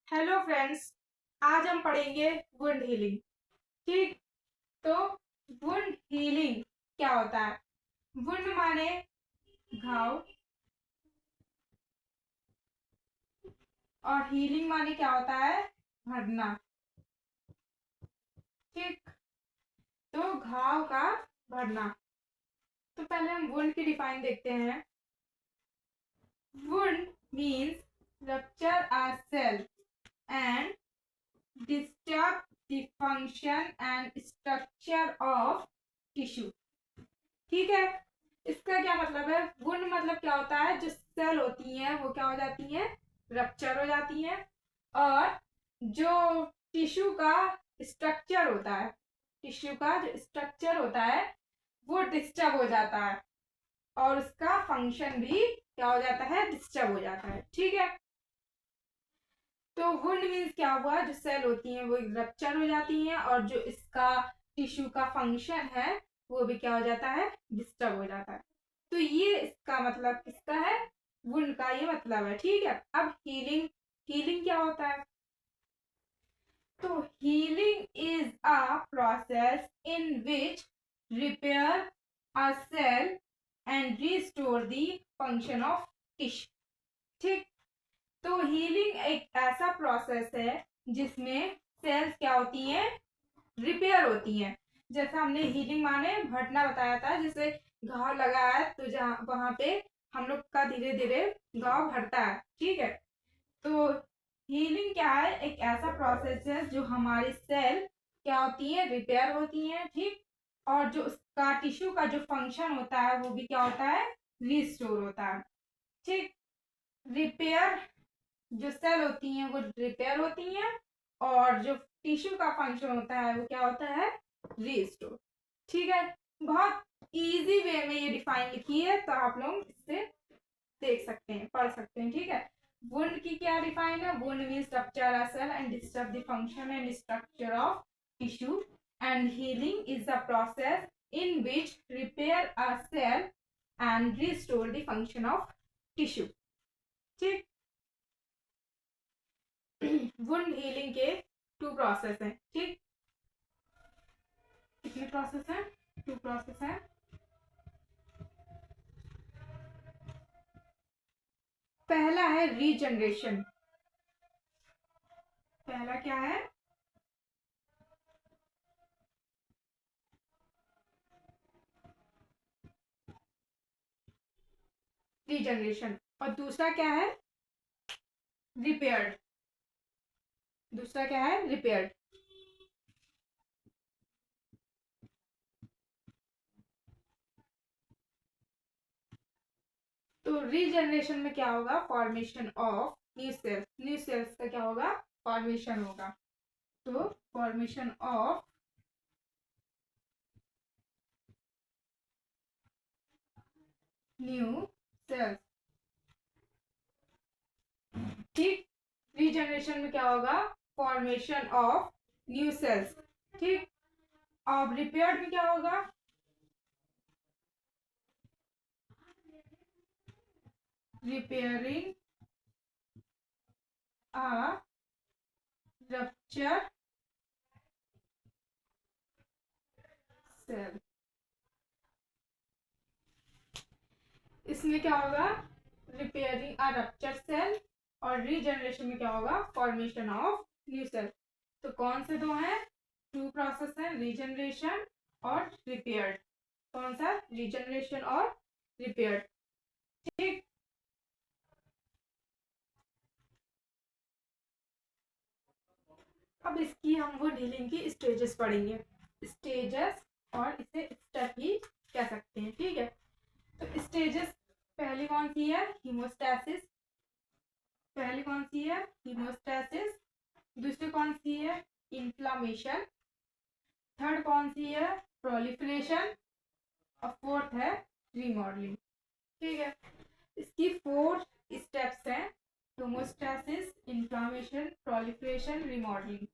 Hello friends, आज हम पढ़ेंगे वुंड हीलिंग। ठीक, तो वुंड हीलिंग क्या होता है? वुंड माने घाव और हीलिंग माने क्या होता है? भरना। ठीक, तो घाव का भरना। तो पहले हम वुंड की डिफाइन देखते हैं। Wound means rupture a cell and disturb the function and structure of tissue। ठीक है, इसका क्या मतलब है? वुंड मतलब क्या होता है? जो सेल होती हैं वो क्या हो जाती हैं? रप्चर हो जाती हैं। और जो टिश्यू का स्ट्रक्चर होता है, टिश्यू का जो स्ट्रक्चर होता है वो डिस्टर्ब हो जाता है और उसका फंक्शन भी क्या हो जाता है? डिस्टर्ब हो जाता है। ठीक है, तो वुंड मीन्स क्या हुआ? जो सेल होती हैं वो रप्चर हो जाती हैं और जो इसका टिश्यू का फंक्शन है वो भी क्या हो जाता है? डिस्टर्ब हो जाता है। तो ये इसका मतलब किसका है? वुंड का ये मतलब है। ठीक है, अब हीलिंग। हीलिंग क्या होता है? तो healing is a process in which repair a cell and restore the function of tissue. ठीक, तो हीलिंग एक ऐसा प्रोसेस है जिसमें सेल्स क्या होती हैं? रिपेयर होती हैं। जैसा हमने हीलिंग माने भटना बताया था, जैसे घाव लगा है तो जहाँ वहां पे हम लोग का धीरे धीरे घाव भरता है। ठीक है, तो हीलिंग क्या है? एक ऐसा प्रोसेस है जो हमारी सेल क्या होती है? रिपेयर होती हैं। ठीक, और जो उसका टिश्यू का जो फंक्शन होता है वो भी क्या होता है? रिस्टोर होता है। ठीक, रिपेयर जो सेल होती हैं वो रिपेयर होती हैं और जो टिश्यू का फंक्शन होता है वो क्या होता है? रीस्टोर। ठीक है, बहुत इजी वे में ये डिफाइन लिखी है तो आप लोग इससे देख सकते हैं, पढ़ सकते हैं। ठीक है, वुंड की क्या डिफाइन है? Wound means rupture a cell and disturb the function and structure of tissue and healing is a process in which repair a cell and restore the function of tissue. ठीक, wound healing के two process हैं। ठीक, कितने process हैं? Two process हैं। पहला है regeneration. पहला क्या है? रीजनरेशन। और दूसरा क्या है? रिपेयर्ड। दूसरा क्या है? रिपेयर्ड। तो रीजनरेशन में क्या होगा? Formation of new sales. New sales का क्या होगा? फॉर्मेशन होगा। तो फॉर्मेशन ऑफ न्यू सेल्स। ठीक, रीजनरेशन में क्या होगा? Formation of new sales. ठीक, अब रिपेयर्ड में क्या होगा? repairing a rupture cell। इसमें क्या होगा? रिपेयरिंग अ रप्चर सेल और रीजनरेशन में क्या होगा? Formation of new cell. तो कौन से दो हैं? टू प्रोसेस है, रीजनरेशन और रिपेयर्ड। कौन सा? रीजनरेशन और रिपेयर्ड। ठीक, अब इसकी हम वो डीलिंग की स्टेजेस पढ़ेंगे। स्टेजेस, और इसे स्टेप भी कह सकते हैं। ठीक है, तो स्टेजेस पहली कौन सी है? हीमोस्टैसिस। पहली कौन सी है? हीमोस्टैसिस। दूसरी कौन सी है? इन्फ्लामेशन। थर्ड कौन सी है? प्रोलिफरेशन। और फोर्थ है रीमॉडलिंग। ठीक है, इसकी फोर स्टेप्स हैं। हीमोस्टैसिस, इन्फ्लामेशन, प्रोलिफरेशन, रीमॉडलिंग।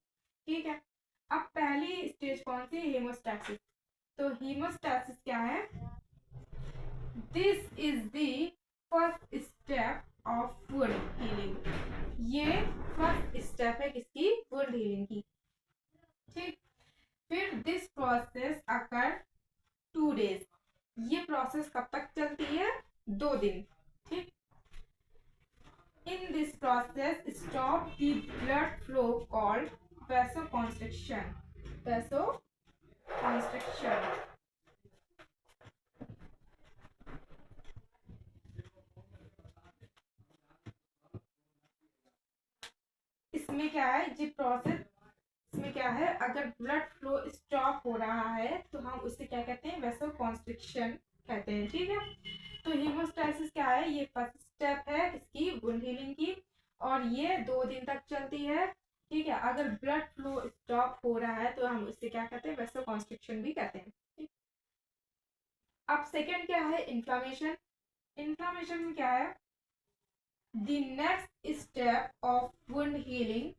ठीक है, अब पहली स्टेज कौन सी? हीमोस्टैसिस। तो हीमोस्टैसिस क्या है? This is the first step of wound healing. ये फर्स्ट स्टेप है किसकी? वुंड हीलिंग की। ठीक, फिर दिस प्रोसेस अकर 2 days। ये प्रोसेस कब तक चलती है? 2 दिन। ठीक, in this process stop the blood flow called vasoconstriction। vasoconstriction। इसमें क्या है जी प्रोसेस? इसमें क्या है, अगर ब्लड फ्लो स्टॉप हो रहा है तो हम उससे क्या कहते हैं? वेसोकॉन्स्ट्रिक्शन कहते हैं। ठीक है, तो हीमोस्टैसिस क्या है? ये फर्स्ट स्टेप है इसकी वुंड हीलिंग की, और ये 2 दिन तक चलती है। ठीक है, अगर ब्लड फ्लो स्टॉप हो रहा है तो हम उससे क्या कहते हैं? वेसोकॉन्स्ट्रिक्शन भी कहते हैं। ठीक, अब सेकेंड क्या है? इन्फ्लामेशन। इन्फ्लामेशन में क्या है? The next step of wound healing.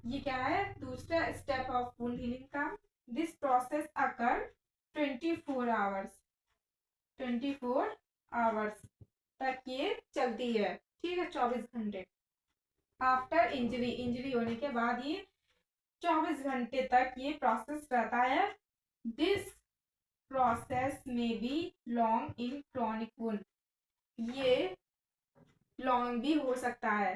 ये क्या है? दूसरा स्टेप ऑफ वुंड हीलिंग का। This process occur 24 hours. 24 hours तक ये चलती है। ठीक है, 24 घंटे। आफ्टर इंजरी, इंजरी होने के बाद ये 24 घंटे तक ये प्रोसेस रहता है। दिस प्रोसेस में be long in chronic wound. ये लॉन्ग भी हो सकता है।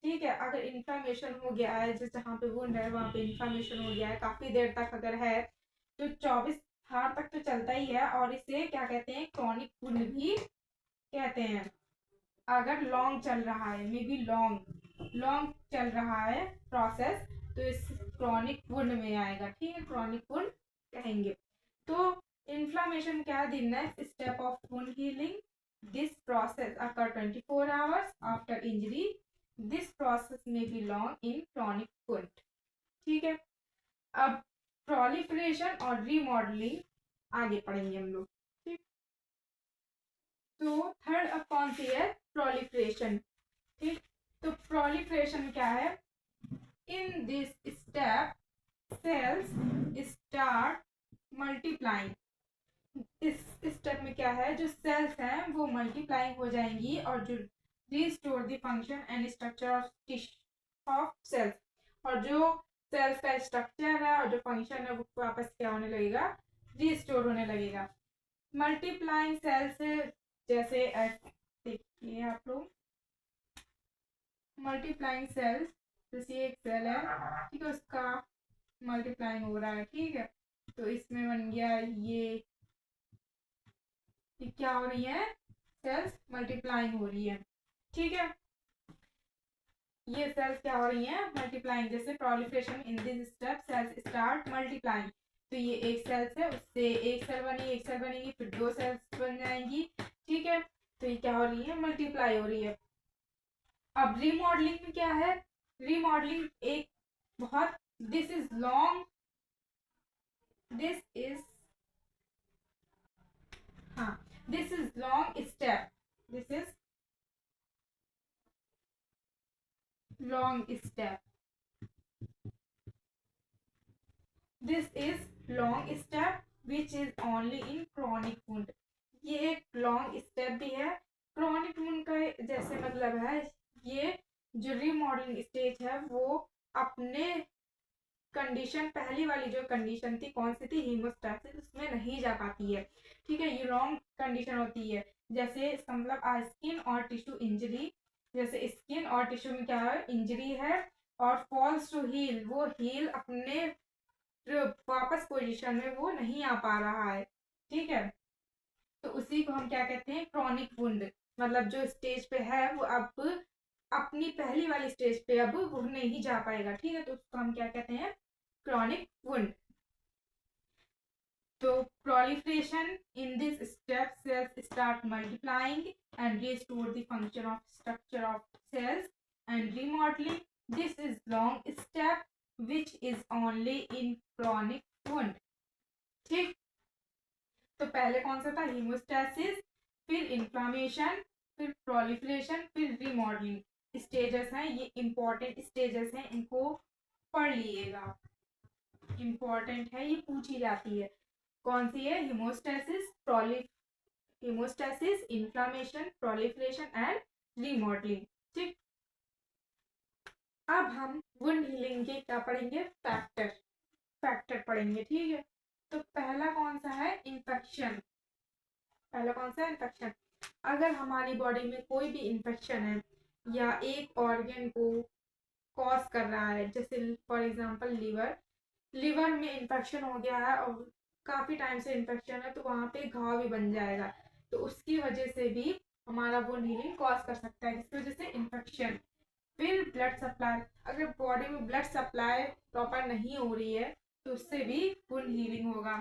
ठीक है, अगर इन्फ्लामेशन हो गया है, जिस जहाँ पे वुंड है वहां पे इन्फ्लामेशन हो गया है काफी देर तक अगर है, तो 24 आवर तक तो चलता ही है, और इसे क्या कहते हैं? क्रॉनिक वुंड भी कहते हैं। अगर लॉन्ग चल रहा है, मे बी लॉन्ग चल रहा है प्रोसेस, तो इस क्रॉनिक वुंड में आएगा। ठीक है, क्रॉनिक वुंड कहेंगे। तो इन्फ्लामेशन क्या है? The next step of wound healing. This process occur 24 hours after injury. This process में be long in chronic wound. ठीक है, अब प्रोलिफरेशन और रीमॉडलिंग आगे पढ़ेंगे हम लोग। ठीक, तो थर्ड अब कौन सी है? प्रोलिफरेशन। ठीक, तो प्रोलिफरेशन क्या है? In this step cells start multiplying. इस स्टेप में क्या है? जो सेल्स हैं वो मल्टीप्लाइंग हो जाएंगी, और जो restore the function and structure of cells, और जो सेल्स का स्ट्रक्चर है और जो फंक्शन है वो वापस क्या होने लगेगा? रिस्टोर होने लगेगा। मल्टीप्लाइंग सेल्स जैसे देखिए आप लोग, मल्टीप्लाइंग सेल्स जैसे एक सेल है, ठीक है, उसका मल्टीप्लाइंग हो रहा है। ठीक है, तो इसमें बन गया ये क्या हो रही है? सेल्स मल्टीप्लाइंग हो रही है। ठीक है, ये सेल्स क्या हो रही हैं? मल्टीप्लाइंग। जैसे proliferation in this step cells start multiplying. तो ये एक सेल्स है, उससे एक सेल बनी, एक सेल बनेगी, फिर 2 सेल्स बन जाएंगी। ठीक है, तो ये क्या हो रही है? मल्टीप्लाई हो रही है। अब रीमॉडलिंग में क्या है? रीमॉडलिंग एक बहुत, this is long, this is, हाँ, this is long step. This is long step। This is long step which is only in chronic wound। ये एक long step भी है। chronic wound का जैसे मतलब है, ये जो रीमॉडलिंग स्टेज है वो अपने कंडीशन, पहली वाली जो कंडीशन थी कौन सी थी? हीमोस्टैसिस, उसमें नहीं जा पाती है। ठीक है, ये लॉन्ग कंडीशन होती है। जैसे इसका मतलब स्किन और टिश्यू इंजरी। जैसे स्किन और टिश्यू में क्या है? इंजरी है, और फॉल्स टू हील, वो हील अपने वापस पोजीशन में वो नहीं आ पा रहा है। ठीक है, तो उसी को हम क्या कहते हैं? Chronic wound. मतलब जो स्टेज पे है वो अब अपनी पहली वाली स्टेज पे अब वो नहीं जा पाएगा। ठीक है, तो उसको हम क्या कहते हैं? Chronic wound. तो proliferation in this step, cells start multiplying and restore the function of structure of cells and remodeling. This is long step which is only in chronic wound। ठीक, तो पहले कौन सा था? हीमोस्टैसिस, फिर इन्फ्लामेशन, फिर प्रोलिफरेशन, फिर रीमॉडलिंग। स्टेजेस हैं ये, इंपॉर्टेंट स्टेजेस हैं, इनको पढ़ लीजिएगा, इंपॉर्टेंट है, ये पूछी जाती है। कौन सी है? हीमोस्टैसिस, इन्फ्लामेशन, प्रोलिफरेशन एंड रिमोटली। ठीक, अब हम वुंड हीलिंग के क्या पढ़ेंगे, फैक्टर पढ़ेंगे। ठीक है, तो पहला कौन सा है, इन्फेक्शन। पहला कौन सा, इन्फेक्शन। अगर हमारी बॉडी में कोई भी इन्फेक्शन है या एक ऑर्गन को कॉज कर रहा है, जैसे फॉर एग्जांपल लिवर में इन्फेक्शन हो गया है और काफी टाइम से इन्फेक्शन है, तो वहां पे घाव भी बन जाएगा, तो उसकी वजह से भी हमारा वुंड हीलिंग कॉज कर सकता है, जिसकी वजह से इन्फेक्शन। फिर ब्लड सप्लाई, अगर बॉडी में ब्लड सप्लाई प्रॉपर नहीं हो रही है तो उससे भी वुंड हीलिंग होगा।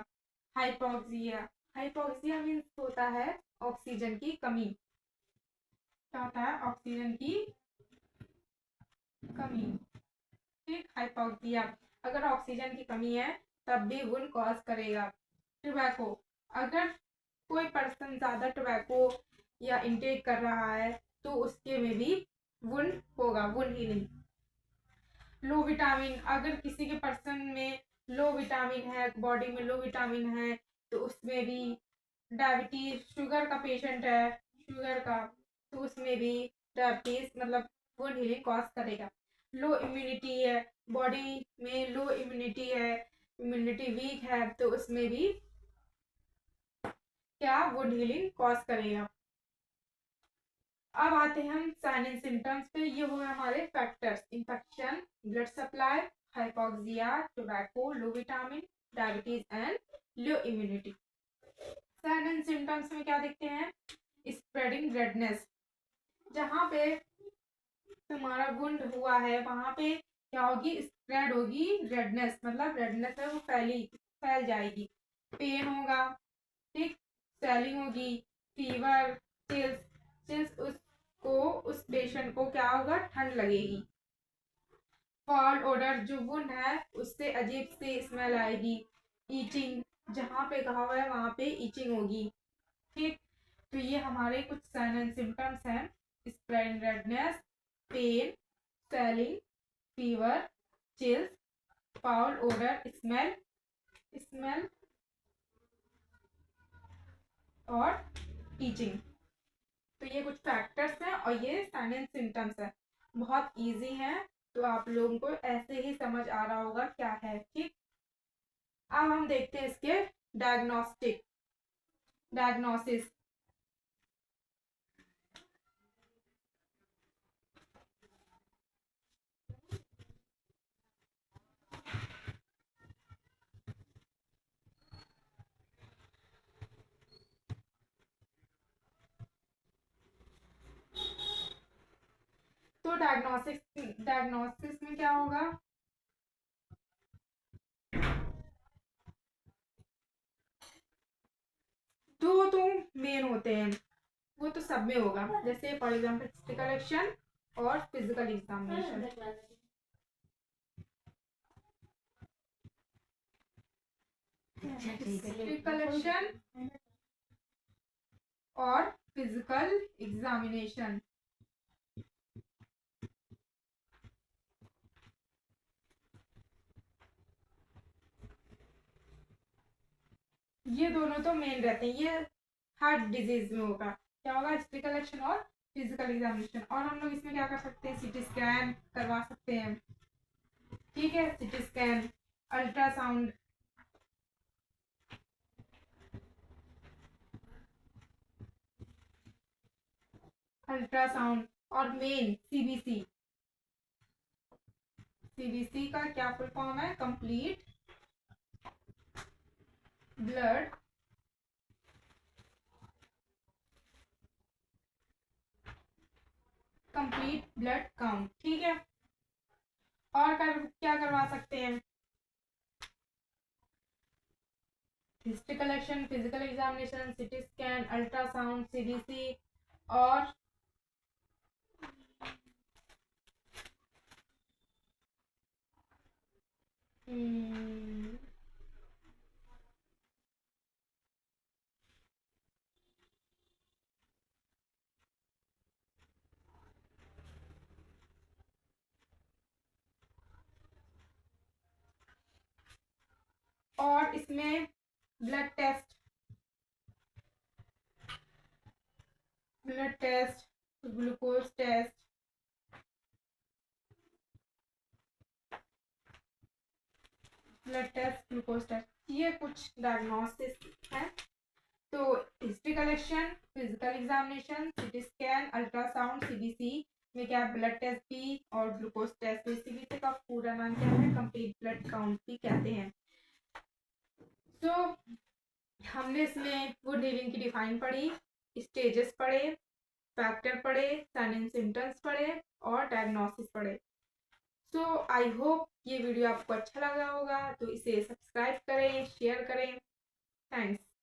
हाइपोक्सिया, हाइपोक्सिया मीन्स होता है ऑक्सीजन की कमी। क्या होता है, ऑक्सीजन की कमी। ठीक, हाइपोक्सिया, अगर ऑक्सीजन की कमी है तब भी वुंड कॉज करेगा। टोबैको, अगर कोई पर्सन ज्यादा टोबैको या इंटेक कर रहा है तो उसके में भी वुंड होगा, वुंड हीलिंग। लो विटामिन, अगर किसी के पर्सन में लो विटामिन है, बॉडी में लो विटामिन है, तो उसमें भी, डायबिटीज, शुगर का पेशेंट है, शुगर का, तो उसमें भी डायबिटीज मतलब वुंड हीलिंग कॉज करेगा। लो इम्यूनिटी है, बॉडी में लो इम्यूनिटी है, इम्यूनिटी वीक है, तो उसमें भी क्या, वुंड हीलिंग कॉज करेगा। अब आते हैं हम साइन एंड सिम्टम्स पे। ये हुए हमारे factors, infection, blood supply, hypoxia, tobacco, low vitamin, diabetes and low immunity. Sign and symptoms में क्या देखते हैं, स्प्रेडिंग रेडनेस, जहां पे तुम्हारा वुंड हुआ है वहां पे क्या होगी, स्प्रेड होगी रेडनेस, मतलब रेडनेस है वो फैल जाएगी। पेन होगा, ठीक, स्वेलिंग होगी, फीवर, चिल्स, उसको, उस पेशेंट को क्या होगा, ठंड लगेगी। फॉल ओडर, जो वुंड है उससे अजीब सी स्मेल आएगी। ईचिंग, जहाँ पे घाव है वहां पे ईचिंग होगी। ठीक, तो ये हमारे कुछ साइन एंड सिम्टम्स हैं, spread redness, pain, swelling, fever, chills, foul odour, smell smell और टीचिंग। तो ये कुछ फैक्टर्स हैं और ये साइन एंड सिम्टम्स है, बहुत इजी है, तो आप लोगों को ऐसे ही समझ आ रहा होगा क्या है। ठीक, अब हम देखते हैं इसके डायग्नोसिस। तो डायग्नोसिस में क्या होगा, दो तो मेन होते हैं, वो तो सब में होगा, जैसे फॉर एग्जाम्पल हिस्ट्री कलेक्शन और फिजिकल एग्जामिनेशन। हिस्ट्री कलेक्शन और फिजिकल एग्जामिनेशन, ये दोनों तो मेन रहते हैं, ये हार्ट डिजीज में होगा। क्या होगा, हिस्ट्री कलेक्शन और फिजिकल एग्जामिनेशन। और हम लोग इसमें क्या कर सकते हैं, सीटी स्कैन करवा सकते हैं। ठीक है, सीटी स्कैन, अल्ट्रासाउंड, और मेन सीबीसी। सीबीसी का क्या फुल फॉर्म है, कंप्लीट ब्लड काउंट। ठीक है, और क्या करवा सकते हैं, history collection, physical examination, CT scan, ultrasound, CBC और और इसमें blood test, glucose test, blood test, glucose test, ये कुछ डायग्नोस्टिस है। तो history collection, physical examination, CT scan, ultrasound, CBC में क्या ब्लड टेस्ट भी और ग्लूकोज टेस्ट भी। सीबीसी का पूरा नाम क्या है? कंप्लीट ब्लड काउंट भी कहते हैं। तो हमने इसमें गुड हीलिंग की डिफाइन पढ़ी, स्टेजेस पढ़े, फैक्टर पढ़े, साइन एंड सिम्टम्स पढ़े और डायग्नोसिस पढ़े। सो आई होप ये वीडियो आपको अच्छा लगा होगा, तो इसे सब्सक्राइब करें, शेयर करें। थैंक्स।